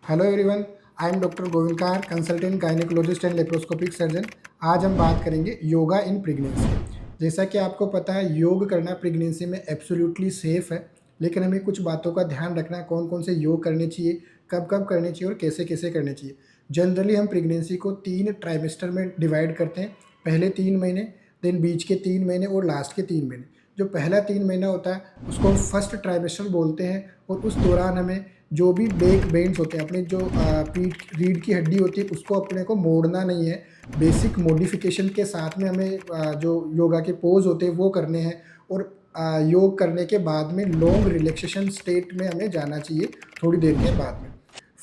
Hello everyone, I am doctor Govind car, consultant gynaecologist and laparoscopic surgeon. आज हम बात करेंगे योगा इन प्रेगनेंसी। जैसा कि आपको पता है, योग करना प्रेगनेंसी में एब्सोल्युटली सेफ़ है, लेकिन हमें कुछ बातों का ध्यान रखना है। कौन कौन से योग करने चाहिए, कब कब करने चाहिए और कैसे कैसे करने चाहिए। जनरली हम प्रेगनेंसी को 3 ट्राइमेस्टर में डिवाइड करते हैं। पहले 3 महीने, देन बीच के 3 महीने और लास्ट के 3 महीने। जो पहला 3 महीना होता है उसको हम फर्स्ट ट्राइमेस्टर बोलते हैं, और उस दौरान हमें जो भी बैक बेंड्स होते हैं, अपने जो पीठ रीढ़ की हड्डी होती है, उसको अपने को मोड़ना नहीं है। बेसिक मॉडिफिकेशन के साथ में हमें जो योगा के पोज होते हैं वो करने हैं, और योग करने के बाद में लॉन्ग रिलैक्सेशन स्टेट में हमें जाना चाहिए थोड़ी देर के बाद में।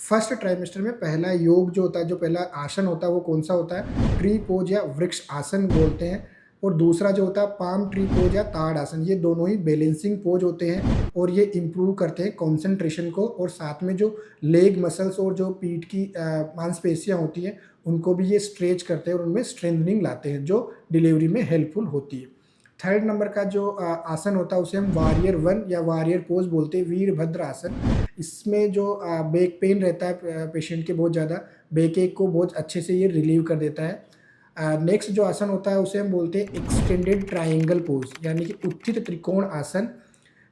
फर्स्ट ट्राइमेस्टर में पहला योग जो होता है, जो पहला आसन होता है वो कौन सा होता है? ट्री पोज या वृक्ष आसन बोलते हैं। और दूसरा जो होता है पाम ट्री पोज या ताड़ आसन। ये दोनों ही बैलेंसिंग पोज होते हैं, और ये इम्प्रूव करते हैं कंसंट्रेशन को, और साथ में जो लेग मसल्स और जो पीठ की मांसपेशियां होती हैं उनको भी ये स्ट्रेच करते हैं और उनमें स्ट्रेंथनिंग लाते हैं, जो डिलीवरी में हेल्पफुल होती है। थर्ड नंबर का जो आसन होता है उसे हम वारियर 1 या वारियर पोज बोलते हैं, वीरभद्र आसन। इसमें जो बैक पेन रहता है पेशेंट के बहुत ज़्यादा, बैक एक को बहुत अच्छे से ये रिलीव कर देता है। नेक्स्ट जो आसन होता है उसे हम बोलते हैं एक्सटेंडेड ट्रायंगल पोज, यानी कि उत्थित त्रिकोण आसन।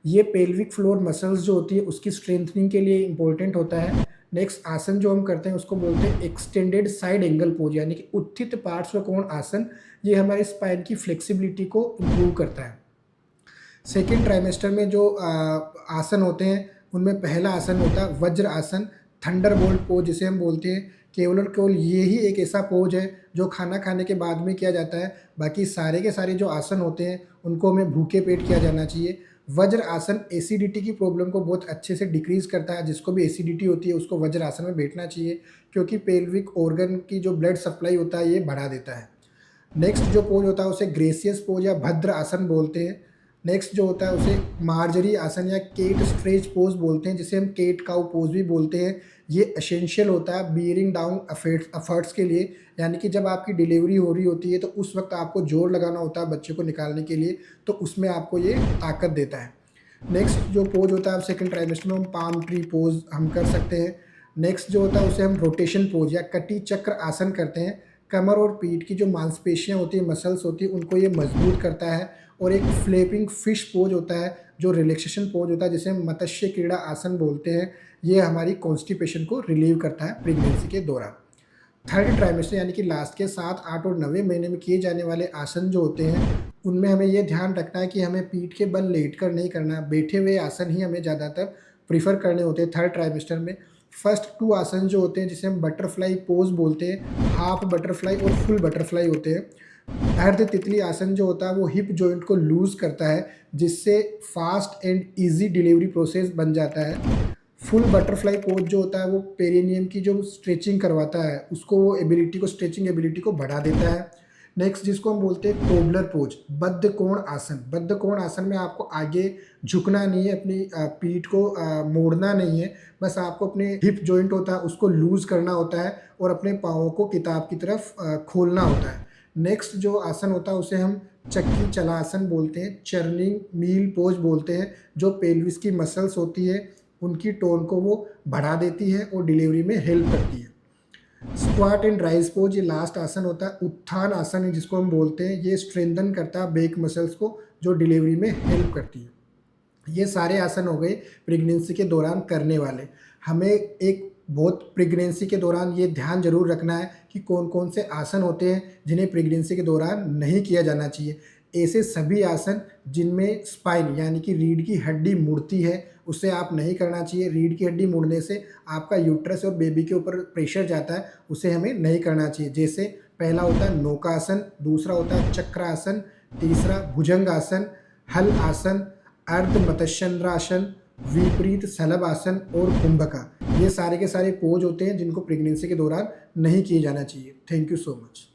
ये पेल्विक फ्लोर मसल्स जो होती है उसकी स्ट्रेंथनिंग के लिए इंपॉर्टेंट होता है। नेक्स्ट आसन जो हम करते हैं उसको बोलते हैं एक्सटेंडेड साइड एंगल पोज, यानी कि उत्थित पार्श्वकोण आसन। ये हमारे स्पाइन की फ्लेक्सिबिलिटी को इम्प्रूव करता है। सेकेंड ट्राइमेस्टर में जो आसन होते हैं उनमें पहला आसन होता है वज्र आसन, थंडरबोल्ट पोज जिसे हम बोलते हैं। केवल और केवल ये ही एक ऐसा पोज है जो खाना खाने के बाद में किया जाता है। बाकी सारे के सारे जो आसन होते हैं उनको हमें भूखे पेट किया जाना चाहिए। वज्र आसन एसिडिटी की प्रॉब्लम को बहुत अच्छे से डिक्रीज़ करता है। जिसको भी एसिडिटी होती है उसको वज्र आसन में बैठना चाहिए, क्योंकि पेल्विक ऑर्गन की जो ब्लड सप्लाई होता है ये बढ़ा देता है। नेक्स्ट जो पोज होता है उसे ग्रेसियस पोज या भद्र आसन बोलते हैं। नेक्स्ट जो होता है उसे मार्जरी आसन या केट स्ट्रेच पोज बोलते हैं, जिसे हम केट काउ पोज भी बोलते हैं। ये एसेंशियल होता है बीयरिंग डाउन एफर्ट्स के लिए, यानी कि जब आपकी डिलीवरी हो रही होती है तो उस वक्त आपको जोर लगाना होता है बच्चे को निकालने के लिए, तो उसमें आपको ये ताकत देता है। नेक्स्ट जो पोज होता है सेकंड ट्राइमेस्टर में हम पाम ट्री पोज हम कर सकते हैं। नेक्स्ट जो होता है उसे हम रोटेशन पोज या कटी चक्र आसन करते हैं। कमर और पीठ की जो मांसपेशियां होती है, मसल्स होती है, उनको ये मजबूत करता है। और एक फ्लैपिंग फिश पोज होता है जो रिलैक्सेशन पोज होता है, जिसे हम मत्स्य क्रीड़ा आसन बोलते हैं। ये हमारी कॉन्स्टिपेशन को रिलीव करता है प्रेगनेंसी के दौरान। थर्ड ट्राइमेस्टर यानी कि लास्ट के 7, 8 और 9वें महीने में किए जाने वाले आसन जो होते हैं उनमें हमें ये ध्यान रखना है कि हमें पीठ के बल लेट कर नहीं करना, बैठे हुए आसन ही हमें ज़्यादातर प्रीफर करने होते हैं थर्ड ट्राइमेस्टर में। फर्स्ट 2 आसन जो होते हैं जिसे हम बटरफ्लाई पोज बोलते हैं, हाफ बटरफ्लाई और फुल बटरफ्लाई होते हैं। अर्ध तितली आसन जो होता है वो हिप जॉइंट को लूज करता है, जिससे fast and easy delivery process बन जाता है। फुल बटरफ्लाई पोज जो होता है वो पेरिनियम की जो स्ट्रेचिंग करवाता है, उसको वो एबिलिटी को, स्ट्रेचिंग एबिलिटी को बढ़ा देता है। नेक्स्ट जिसको हम बोलते हैं कोबलर पोज, बद्ध कोण आसन। बद्ध कोण आसन में आपको आगे झुकना नहीं है, अपनी पीठ को मोड़ना नहीं है, बस आपको अपने हिप जॉइंट होता है उसको लूज करना होता है और अपने पाँवों को किताब की तरफ खोलना होता है। नेक्स्ट जो आसन होता है उसे हम चक्की चला आसन बोलते हैं, चर्निंग मील पोज बोलते हैं। जो पेल्विस की मसल्स होती है उनकी टोन को वो बढ़ा देती है और डिलीवरी में हेल्प करती है। स्क्वाट एंड राइज पोज ये लास्ट आसन होता है, उत्थान आसन है जिसको हम बोलते हैं। ये स्ट्रेंथन करता है बैक मसल्स को, जो डिलीवरी में हेल्प करती है। ये सारे आसन हो गए प्रेगनेंसी के दौरान करने वाले। हमें एक बहुत प्रेगनेंसी के दौरान ये ध्यान जरूर रखना है कि कौन कौन से आसन होते हैं जिन्हें प्रेगनेंसी के दौरान नहीं किया जाना चाहिए। ऐसे सभी आसन जिनमें स्पाइन यानी कि रीढ़ की हड्डी मुड़ती है उसे आप नहीं करना चाहिए। रीढ़ की हड्डी मुड़ने से आपका यूट्रस और बेबी के ऊपर प्रेशर जाता है, उसे हमें नहीं करना चाहिए। जैसे पहला होता है नौकासन, दूसरा होता है चक्रासन, तीसरा भुजंग आसन, हल आसन, अर्ध मत्स्यंद्रासन, विपरीत सलभ आसन और कुंभका। ये सारे के सारे पोज होते हैं जिनको प्रेगनेंसी के दौरान नहीं किए जाना चाहिए। Thank you so much.